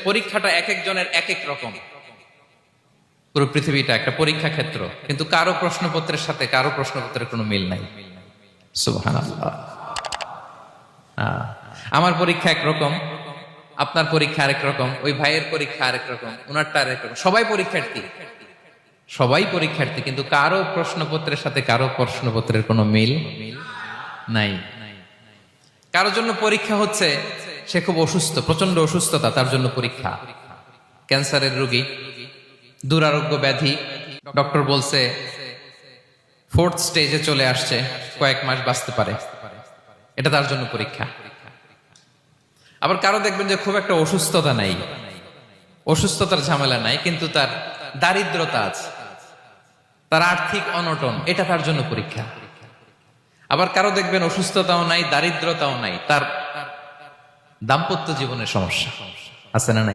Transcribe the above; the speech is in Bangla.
পরীক্ষাটা এক একজনের এক এক রকম। পুরো পৃথিবীটা একটা পরীক্ষা ক্ষেত্র, কিন্তু কারো প্রশ্নপত্রের সাথে কারো প্রশ্নপত্রের কোনো মিল নাই। সুবহানাল্লাহ। আমার পরীক্ষা একরকম, আপনার পরীক্ষা আরেক রকম, ওই ভাইয়ের পরীক্ষা আরেক রকম, ওনারটা আরেক রকম। সবাই পরীক্ষার্থী, সবাই পরীক্ষার্থী, কিন্তু কারো প্রশ্নপত্রের সাথে কারো প্রশ্নপত্রের কোনো মিল নাই। কারোর জন্য পরীক্ষা হচ্ছে সে খুব অসুস্থ, প্রচন্ড অসুস্থতা, তার জন্য পরীক্ষা। ক্যান্সারের রোগী, দুরারোগ্য ব্যাধি, ডক্টর বলছে 4th স্টেজে চলে আসছে, কয়েক মাস বাঁচতে পারে, এটা তার জন্য পরীক্ষা। আবার কারো দেখবেন যে খুব একটা অসুস্থতা নাই, অসুস্থতার ঝামেলা নাই, কিন্তু তার দারিদ্রতা আছে, তার আর্থিক অনটন, এটা তার জন্য পরীক্ষা। আবার কারো দেখবেন অসুস্থতাও নাই, দারিদ্রতাও নাই, তার দাম্পত্য জীবনের সমস্যা আছে না নাই?